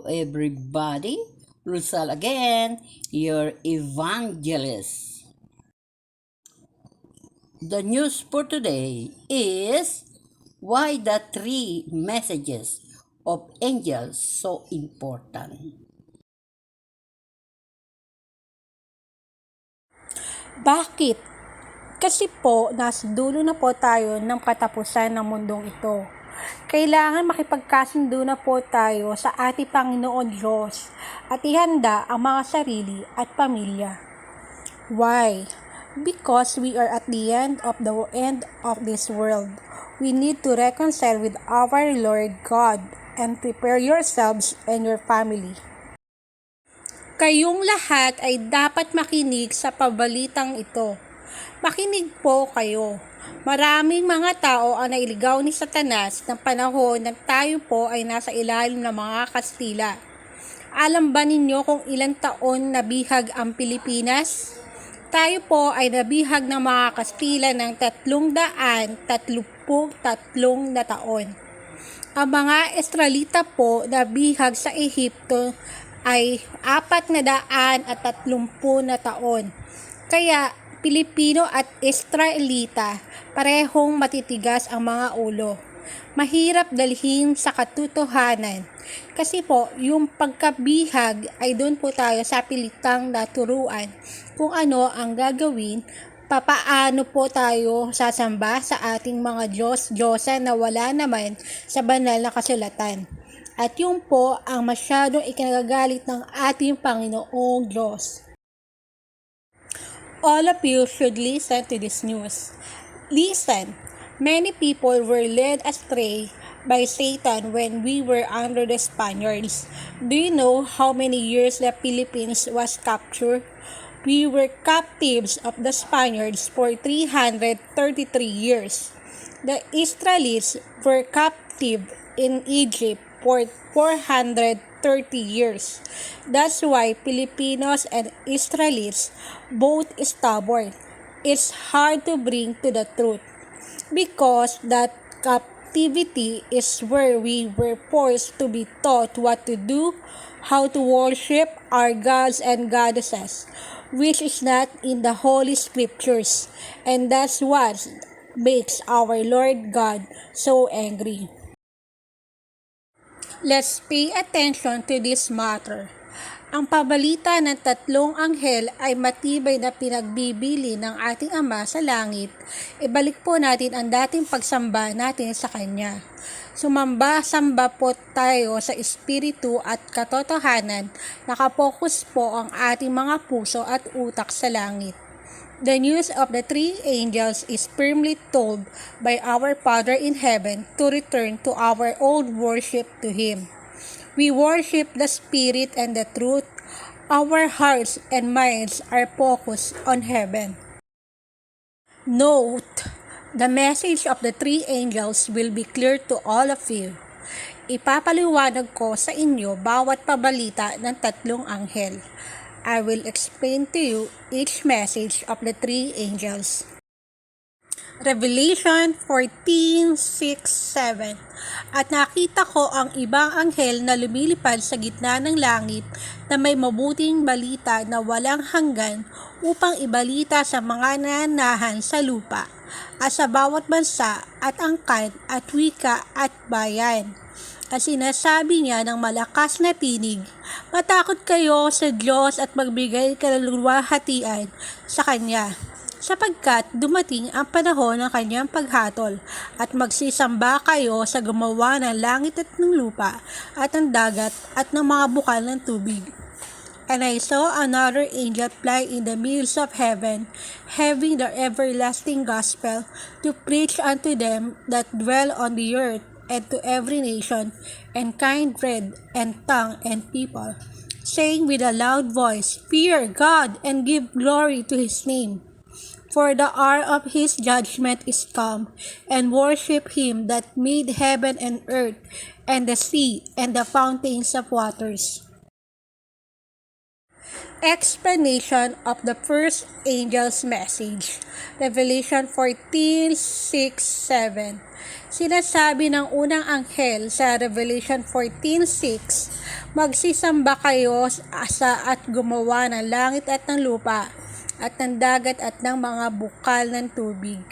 everybody. Rizal again, your evangelist. The news for today is why the three messages of angels so important. Bakit? Kasi po, nasa dulo na po tayo ng katapusan ng mundong ito. Kailangan makipagkasundo na po tayo sa ating Panginoon Diyos at ihanda ang mga sarili at pamilya. Why? Because we are at the end of this world. We need to reconcile with our Lord God and prepare yourselves and your family. Kayong lahat ay dapat makinig sa pabalitang ito. Makinig po kayo. Maraming mga tao ang nailigaw ni Satanas ng panahon na tayo po ay nasa ilalim ng mga Kastila. Alam ba ninyo kung ilang taon nabihag ang Pilipinas? Tayo po ay nabihag ng mga Kastila ng 333 na taon. Ang mga Israelita po nabihag sa Ehipto ay 430 na taon. Kaya Pilipino at Israelita, parehong matitigas ang mga ulo. Mahirap dalhin sa katotohanan. Kasi po, yung pagkabihag ay doon po tayo sa pilitang naturuan kung ano ang gagawin, papaano po tayo sasamba sa ating mga Diyos-Diyosa na wala naman sa banal na kasulatan. At yung po ang masyadong ikinagagalit ng ating Panginoong Diyos. All of you should listen to this news. Listen, many people were led astray by Satan when we were under the Spaniards. Do you know how many years the Philippines was captured? We were captives of the Spaniards for 333 years. The Israelites were captive in Egypt for 430 years. That's why Filipinos and Israelites both stubborn. It's hard to bring to the truth because that captivity is where we were forced to be taught what to do, how to worship our gods and goddesses, which is not in the Holy Scriptures, and that's what makes our Lord God so angry. Let's pay attention to this matter. Ang pabalita ng tatlong anghel ay matibay na pinagbibili ng ating Ama sa langit. Ibalik po natin ang dating pagsamba natin sa Kanya. Sumamba-samba po tayo sa espiritu at katotohanan. Nakapokus po ang ating mga puso at utak sa langit. The news of the three angels is firmly told by our Father in heaven to return to our old worship to Him. We worship the Spirit and the truth. Our hearts and minds are focused on heaven. Note, the message of the three angels will be clear to all of you. Ipapaliwanag ko sa inyo bawat pabalita ng tatlong anghel. I will explain to you each message of the three angels. Revelation 14:6-7. At nakita ko ang ibang anghel na lumilipad sa gitna ng langit na may mabuting balita na walang hanggan upang ibalita sa mga nananahan sa lupa at sa bawat bansa at angkan at wika at bayan. At sinasabi niya ng malakas na tinig, matakot kayo sa Diyos at magbigay kaluwalhatian sa Kanya, sapagkat dumating ang panahon ng Kanyang paghatol at magsisamba kayo sa gumawa ng langit at ng lupa at ng dagat at ng mga bukal ng tubig. And I saw another angel fly in the midst of heaven, having the everlasting gospel to preach unto them that dwell on the earth, and to every nation, and kindred, and tongue, and people, saying with a loud voice, Fear God, and give glory to His name. For the hour of His judgment is come, and worship Him that made heaven and earth, and the sea, and the fountains of waters. Explanation of the first angel's message. Revelation 14:6-7. Sinasabi ng unang anghel sa Revelation 14:6, magsisamba kayo sa at gumawa ng langit at ng lupa, at ng dagat at ng mga bukal ng tubig.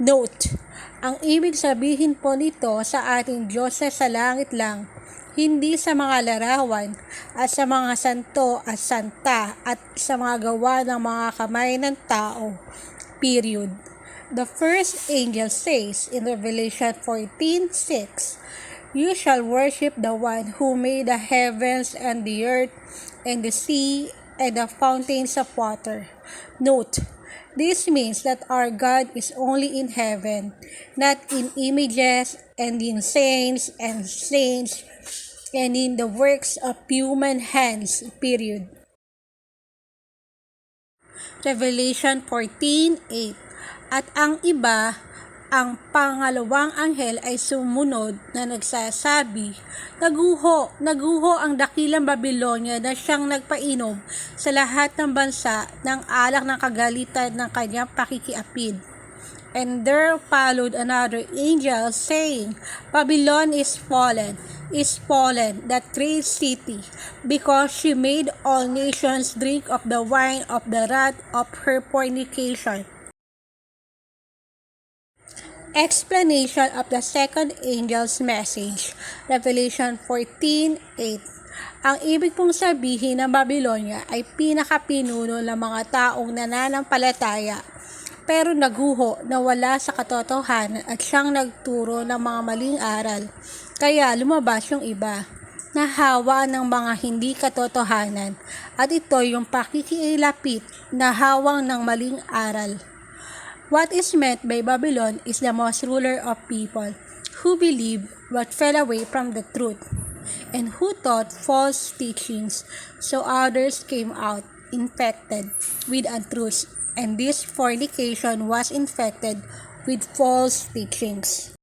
Note, ang ibig sabihin po nito sa ating Diyos sa langit lang, hindi sa mga larawan at sa mga santo at santa at sa mga gawa ng mga kamay ng tao. Period. The first angel says in Revelation 14:6, you shall worship the one who made the heavens and the earth and the sea and the fountains of water. Note, this means that our God is only in heaven, not in images and in saints and in the works of human hands. Period. Revelation 14:8. At ang iba, ang pangalawang anghel ay sumunod na nagsasabi, Naguho ang dakilang Babilonia na siyang nagpainom sa lahat ng bansa ng alak ng kagalitan ng kanyang pakikiapid. And there followed another angel saying, Babylon is fallen, that great city, because she made all nations drink of the wine of the wrath of her fornication. Explanation of the second angel's message. Revelation 14:8. Ang ibig pong sabihin ng Babylonia ay pinakapinuno ng mga taong nananampalataya, pero naguho na wala sa katotohanan at siyang nagturo ng mga maling aral. Kaya lumabas yung iba, nahawa ng mga hindi katotohanan, at ito yung pakikiilapit na hawang ng maling aral. What is meant by Babylon is the most ruler of people who believe but fell away from the truth, and who taught false teachings, so others came out infected with untruths, and this fornication was infected with false teachings.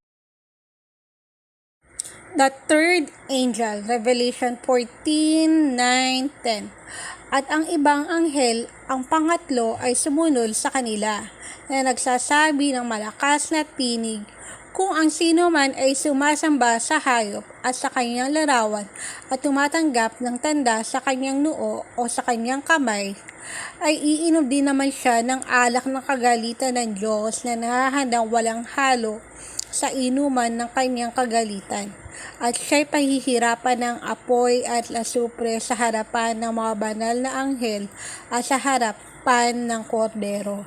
The third angel, Revelation 14:9-10. At ang ibang anghel, ang pangatlo, ay sumunod sa kanila, na nagsasabi ng malakas na tinig, kung ang sino man ay sumasamba sa hayop at sa kanyang larawan at tumatanggap ng tanda sa kanyang noo o sa kanyang kamay, ay iinom din naman siya ng alak ng kagalitan ng Diyos na nahahandang walang halo sa inuman ng kanyang kagalitan. At siya'y pahihirapan ng apoy at asupre sa harapan ng mga banal na anghel at sa harapan ng kordero.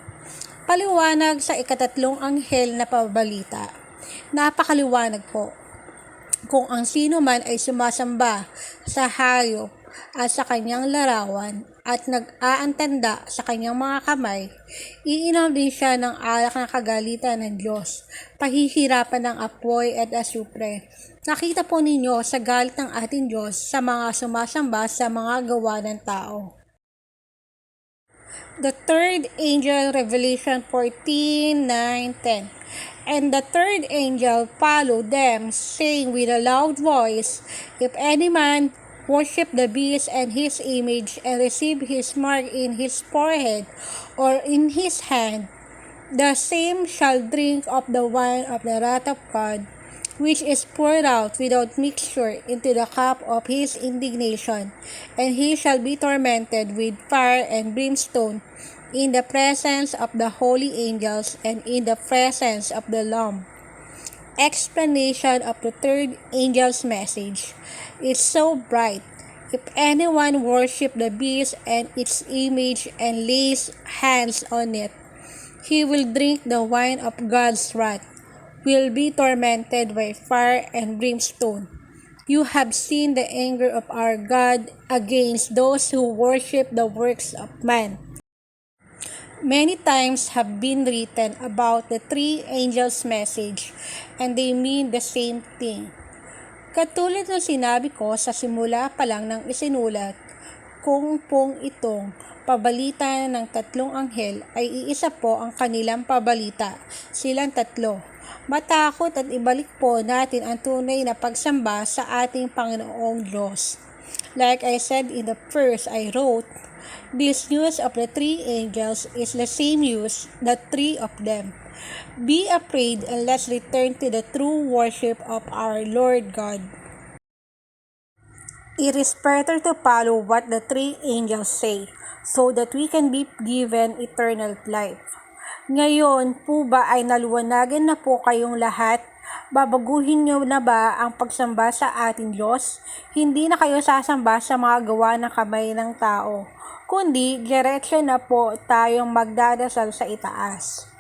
Paliwanag sa ikatatlong anghel na pabalita. Napakaliwanag po. Kung ang sino man ay sumasamba sa hayop at sa kanyang larawan at nag-aantanda sa kanyang mga kamay, iinom din siya ng alak ng kagalitan ng Diyos, pahihirapan ng apoy at asupre. Nakita po ninyo sa galit ng ating Diyos sa mga sumasamba sa mga gawa ng tao. The third angel, Revelation 14:9-10. And the third angel followed them, saying with a loud voice, If any man worship the beast and his image, and receive his mark in his forehead or in his hand, the same shall drink of the wine of the wrath of God, which is poured out without mixture into the cup of his indignation, and he shall be tormented with fire and brimstone in the presence of the holy angels and in the presence of the Lamb. Explanation of the third angel's message is so bright. If anyone worship the beast and its image and lays hands on it, he will drink the wine of God's wrath, will be tormented by fire and brimstone. You have seen the anger of our God against those who worship the works of man. Many times have been written about the three angels' message, and they mean the same thing. Katulad ng sinabi ko sa simula pa lang ng isinulat, kung pong itong pabalita ng tatlong anghel ay iisa po ang kanilang pabalita, silang tatlo. Matakot at ibalik po natin ang tunay na pagsamba sa ating Panginoong Diyos. Like I said in the first I wrote, This news of the three angels is the same news, the three of them. Be afraid and let's return to the true worship of our Lord God. It is better to follow what the three angels say so that we can be given eternal life. Ngayon po ba ay naluwanagan na po kayong lahat? Babaguhin niyo na ba ang pagsamba sa ating Diyos? Hindi na kayo sasamba sa mga gawa ng kamay ng tao, kundi diretso na po tayong magdadasal sa itaas.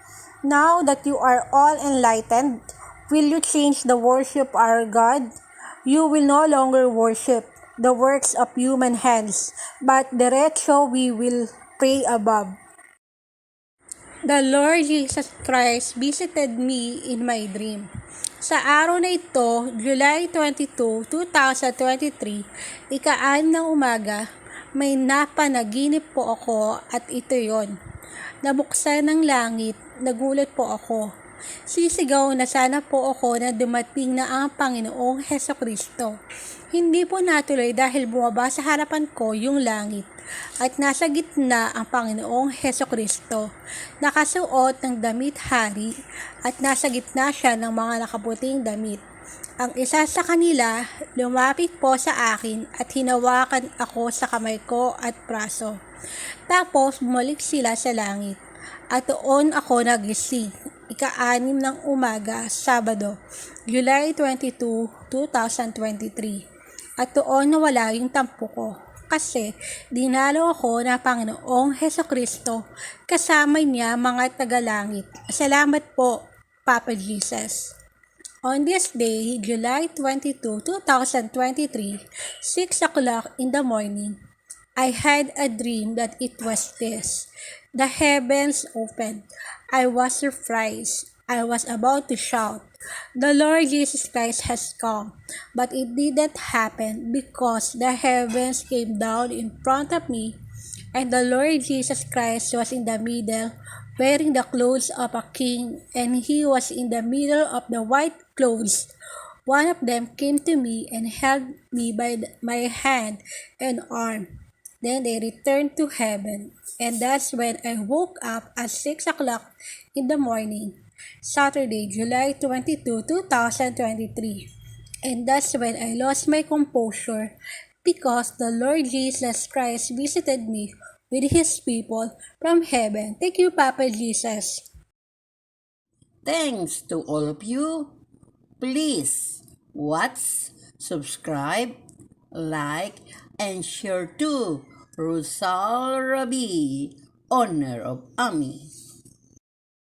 Now that you are all enlightened, will you change the worship our God? You will no longer worship the works of human hands, but diretso we will pray above. The Lord Jesus Christ visited me in my dream. Sa araw na ito, July 22, 2023, ika-6 ng umaga, may napanaginip po ako at ito yon. Nabuksan ng langit, nagulat po ako. Sisigaw na sana po ako na dumating na ang Panginoong Hesukristo. Hindi po natuloy dahil bumaba sa harapan ko yung langit at nasa gitna ang Panginoong Hesukristo. Nakasuot ng damit hari at nasa gitna siya ng mga nakaputing damit. Ang isa sa kanila lumapit po sa akin at hinawakan ako sa kamay ko at braso. Tapos bumalik sila sa langit at doon ako nagising. Ika-6 ng umaga, Sabado, July 22, 2023. At doon nawala yung tampo ko. Kasi dinalo ako ng Panginoong Hesukristo kasama niya mga tagalangit. Salamat po, Papa Jesus. On this day, July 22, 2023, 6 o'clock in the morning, I had a dream that it was this. The heavens opened. I was surprised. I was about to shout, "The Lord Jesus Christ has come." But it didn't happen because the heavens came down in front of me and the Lord Jesus Christ was in the middle, wearing the clothes of a king, and he was in the middle of the white clothes. One of them came to me and held me by my hand and arm. Then they returned to heaven, and that's when I woke up at 6 o'clock in the morning, Saturday, July 22, 2023. And that's when I lost my composure because the Lord Jesus Christ visited me with His people from heaven. Thank you, Papa Jesus. Thanks to all of you. Please watch, subscribe, like, and share to Rosal Rabi, Honor of Ami.